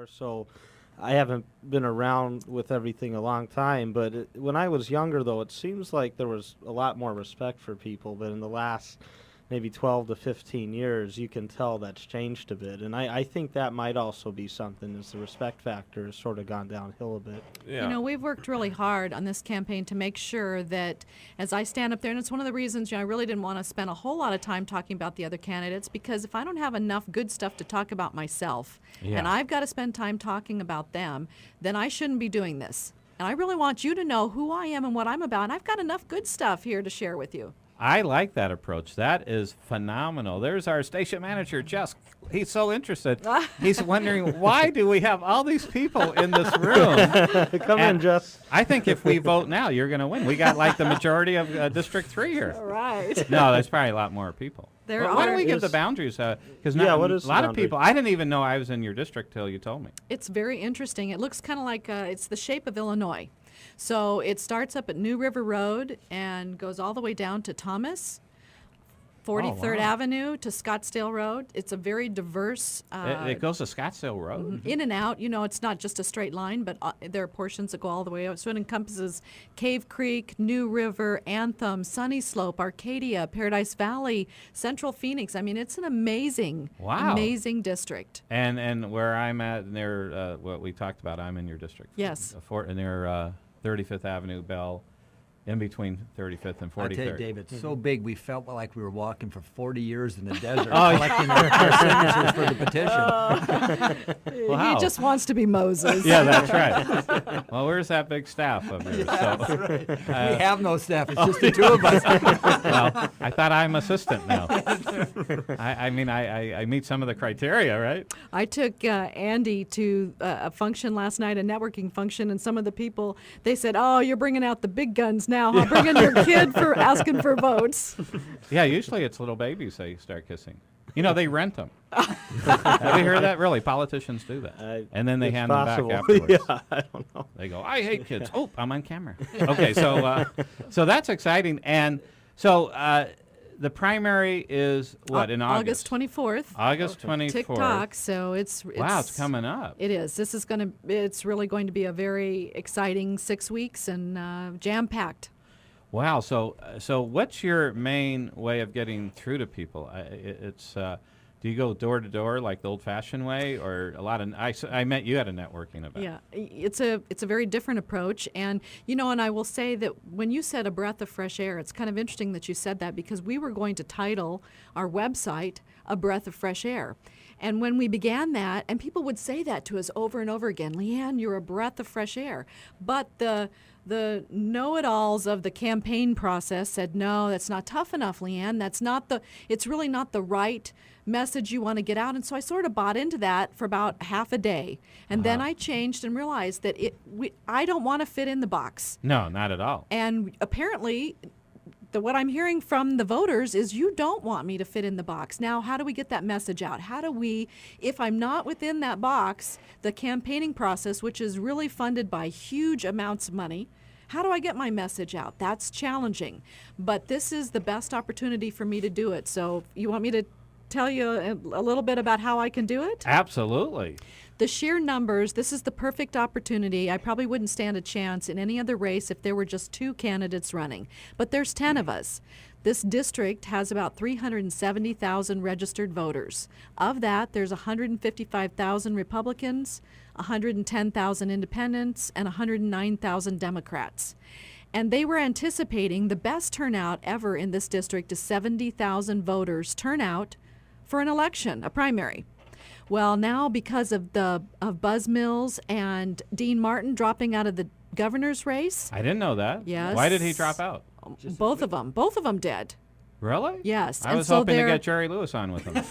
anymore, so I haven't been around with everything a long time. But when I was younger, though, it seems like there was a lot more respect for people. But in the last maybe 12 to 15 years, you can tell that's changed a bit. And I think that might also be something, as the respect factor has sort of gone downhill a bit. Yeah. You know, we've worked really hard on this campaign to make sure that as I stand up there, and it's one of the reasons, I really didn't want to spend a whole lot of time talking about the other candidates, because if I don't have enough good stuff to talk about myself, and I've got to spend time talking about them, then I shouldn't be doing this. And I really want you to know who I am and what I'm about, and I've got enough good stuff here to share with you. I like that approach. That is phenomenal. There's our station manager, Jess. He's so interested. He's wondering, why do we have all these people in this room? Come in, Jess. I think if we vote now, you're going to win. We got like the majority of District 3 here. All right. No, there's probably a lot more people. Why don't we give the boundaries? Because what is a lot the of people, I didn't even know I was in your district till you told me. It's very interesting. It looks kind of like it's the shape of Illinois. So it starts up at New River Road and goes all the way down to Thomas, 43rd Avenue to Scottsdale Road. It's a very diverse. It goes to Scottsdale Road? In and out. You know, it's not just a straight line, but there are portions that go all the way out. So it encompasses Cave Creek, New River, Anthem, Sunny Slope, Arcadia, Paradise Valley, Central Phoenix. I mean, it's an amazing, amazing district. And where I'm at, near what we talked about, I'm in your district. Yes. Near 35th Avenue, Bell, in between 35th and 43rd. I tell you, Dave, it's so big, we felt like we were walking for 40 years in the desert collecting our signatures for the petition. Wow. He just wants to be Moses. Yeah, that's right. Well, where's that big staff of yours? We have no staff. It's just the two of us. Well, I thought I'm assistant now. I mean, I meet some of the criteria, right? I took Andy to a function last night, a networking function, and some of the people, they said, "Oh, you're bringing out the big guns now. Huh? Bring in your kid for asking for votes." Yeah, usually it's little babies they start kissing. You know, they rent them. Have you heard that? Really, politicians do that. And then they hand them back afterwards. Yeah, I don't know. They go, "I hate kids." Oh, I'm on camera. Okay, so that's exciting. And so the primary is what, in August? August 24th. August 24th. TikTok, so it's Wow, it's coming up. It is. It's really going to be a very exciting 6 weeks and jam-packed. Wow. So what's your main way of getting through to people? Do you go door to door like the old-fashioned way, or a lot of? I met you at a networking event. Yeah, it's a very different approach, and and I will say that when you said a breath of fresh air, it's kind of interesting that you said that, because we were going to title our website "A Breath of Fresh Air." And when we began that, and people would say that to us over and over again, "Leann, you're a breath of fresh air." But the know-it-alls of the campaign process said, "No, that's not tough enough, Leann. It's really not the right message you want to get out." And so I sort of bought into that for about half a day. And then I changed and realized that I don't want to fit in the box. No, not at all. And apparently, what I'm hearing from the voters is you don't want me to fit in the box. Now, how do we get that message out? How do we, if I'm not within that box, the campaigning process, which is really funded by huge amounts of money, how do I get my message out? That's challenging. But this is the best opportunity for me to do it. So you want me to tell you a little bit about how I can do it? Absolutely. The sheer numbers, this is the perfect opportunity. I probably wouldn't stand a chance in any other race if there were just 2 candidates running. But there's 10 of us. This district has about 370,000 registered voters. Of that, there's 155,000 Republicans, 110,000 independents, and 109,000 Democrats. And they were anticipating the best turnout ever in this district is 70,000 voters turnout for an election, a primary. Well, now because of Buzz Mills and Dean Martin dropping out of the governor's race. I didn't know that. Yes. Why did he drop out? Both of them did. Really? Yes. I was hoping to get Jerry Lewis on with him.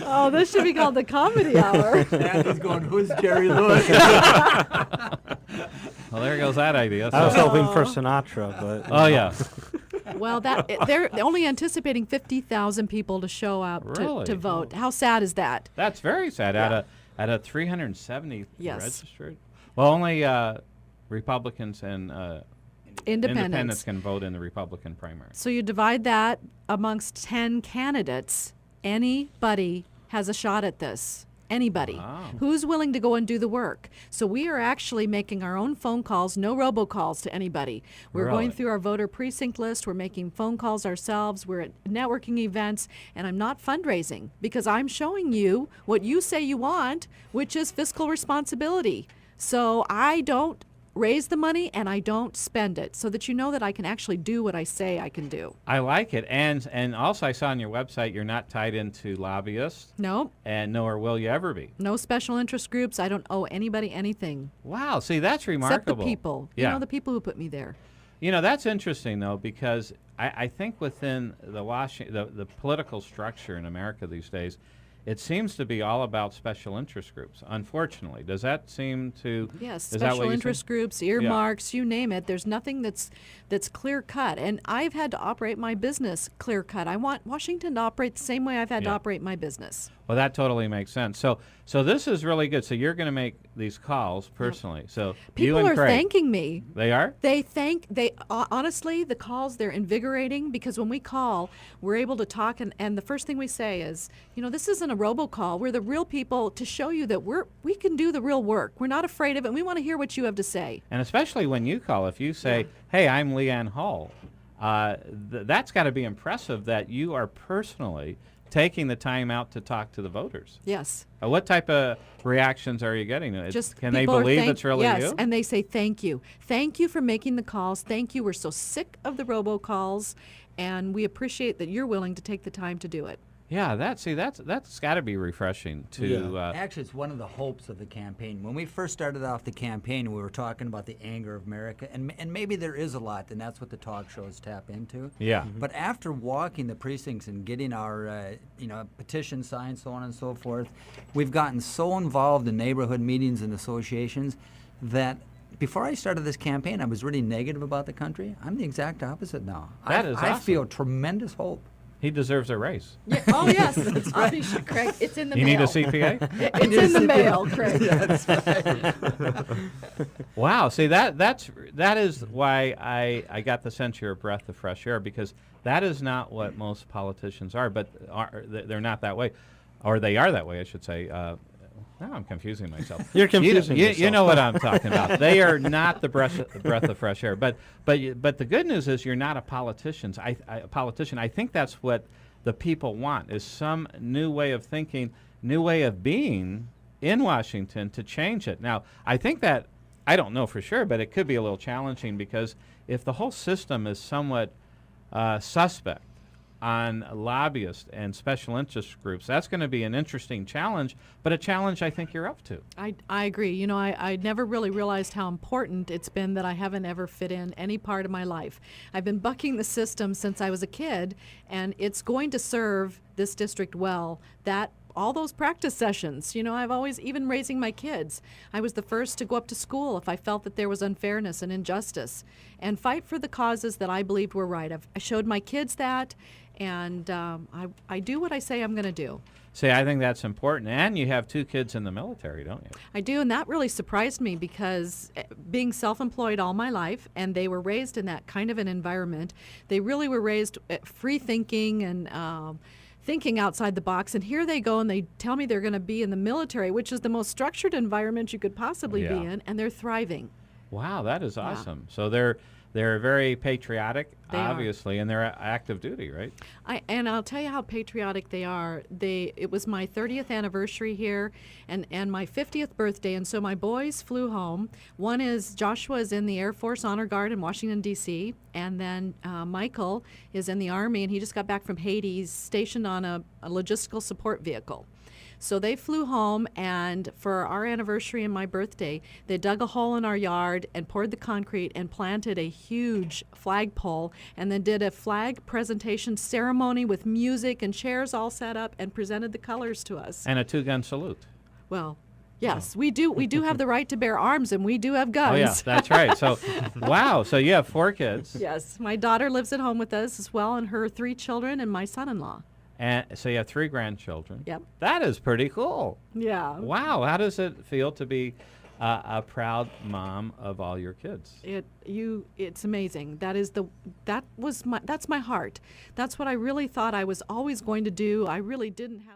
Oh, this should be called the Comedy Hour. Andy's going, "Who's Jerry Lewis?" Well, there goes that idea. I was hoping for Sinatra, but Oh yeah. Well, they're only anticipating 50,000 people to show up Really? to vote. How sad is that? That's very sad. Yeah. At a 370 Yes. registered. Well, only Republicans and Independents can vote in the Republican primary. So you divide that amongst 10 candidates. Anybody has a shot at this. Anybody. Wow. Who's willing to go and do the work? So we are actually making our own phone calls, no robocalls to anybody. We're going Really? through our voter precinct list. We're making phone calls ourselves. We're at networking events, and I'm not fundraising because I'm showing you what you say you want, which is fiscal responsibility. So I don't raise the money and I don't spend it, so that you know that I can actually do what I say I can do. I like it. And also I saw on your website you're not tied into lobbyists, Nope. and nor will you ever be. No special interest groups. I don't owe anybody anything. Wow, see, that's remarkable. Except the people. Yeah. You know, the people who put me there. You know, that's interesting, though, because I think within the political structure in America these days, it seems to be all about special interest groups, unfortunately. Does that seem to... Yes, is that what special you interest think? groups, earmarks, you name it. There's nothing that's clear cut. And I've had to operate my business clear cut. I want Washington to operate the same way I've had to Yeah. operate my business. Well, that totally makes sense. So this is really good. So you're going to make these calls personally. So you People and are Craig. thanking me. They are? Honestly, the calls, they're invigorating because when we call, we're able to talk, and the first thing we say is, you know, this isn't a robocall. We're the real people to show you that we can do the real work. We're not afraid of it, and we want to hear what you have to say. And especially when you call, if you say, hey, I'm Leann Hall, that's got to be impressive that you are personally taking the time out to talk to the voters. Yes. What type of reactions are you getting? Can they people are believe it's really yes, you? and they say thank you. Thank you for making the calls. Thank you. We're so sick of the robocalls, and we appreciate that you're willing to take the time to do it. Yeah, that's got to be refreshing to. Actually, it's one of the hopes of the campaign. When we first started off the campaign, we were talking about the anger of America, and maybe there is a lot, and that's what the talk shows tap into. Yeah. But after walking the precincts and getting our petition signed, so on and so forth, we've gotten so involved in neighborhood meetings and associations that before I started this campaign, I was really negative about the country. I'm the exact opposite now. That is I awesome. feel tremendous hope. He deserves a raise. Yeah. Oh yes, obviously, Craig. It's in the You mail. need a CPA? It's in the mail, Craig. Wow. See, that is why I got the sense you're a breath of fresh air, because that is not what most politicians are, but they're not that way. Or they are that way, I should say. Now I'm confusing myself. You're confusing you yourself. know what I'm talking about. They are not the breath of fresh air. But the good news is you're not a politician. A politician. I think that's what the people want, is some new way of thinking, new way of being in Washington to change it. Now, I think that, I don't know for sure, but it could be a little challenging, because if the whole system is somewhat suspect on lobbyists and special interest groups, that's going to be an interesting challenge, but a challenge I think you're up to. I agree. You know, I never really realized how important it's been that I haven't ever fit in any part of my life. I've been bucking the system since I was a kid, and it's going to serve this district well. That all those practice sessions, you know, I've always, even raising my kids, I was the first to go up to school if I felt that there was unfairness and injustice, and fight for the causes that I believed were right. I showed my kids that, and I do what I say I'm going to do. See, I think that's important. And you have 2 kids in the military, don't you? I do, and that really surprised me, because being self-employed all my life, and they were raised in that kind of an environment, they really were raised free thinking and thinking outside the box, and here they go and they tell me they're going to be in the military, which is the most structured environment you could possibly be in, and they're thriving. Wow, that is awesome. So they're very patriotic, They are. obviously, and they're active duty, right? And I'll tell you how patriotic they are. It was my 30th anniversary here and my 50th birthday, and so my boys flew home. Joshua is in the Air Force Honor Guard in Washington, D.C., and then Michael is in the Army, and he just got back from Haiti. He's stationed on a logistical support vehicle. So they flew home, and for our anniversary and my birthday, they dug a hole in our yard and poured the concrete and planted a huge flagpole, and then did a flag presentation ceremony with music and chairs all set up, and presented the colors to us. And a 2-gun salute. Well, yes, we do have the right to bear arms, and we do have guns. Oh, yeah, that's right. So, wow, so you have 4 kids. Yes, my daughter lives at home with us as well, and her 3 children, and my son-in-law. And so you have 3 grandchildren. Yep. That is pretty cool. Yeah. Wow, how does it feel to be a proud mom of all your kids? It's amazing. That's my heart. That's what I really thought I was always going to do. I really didn't have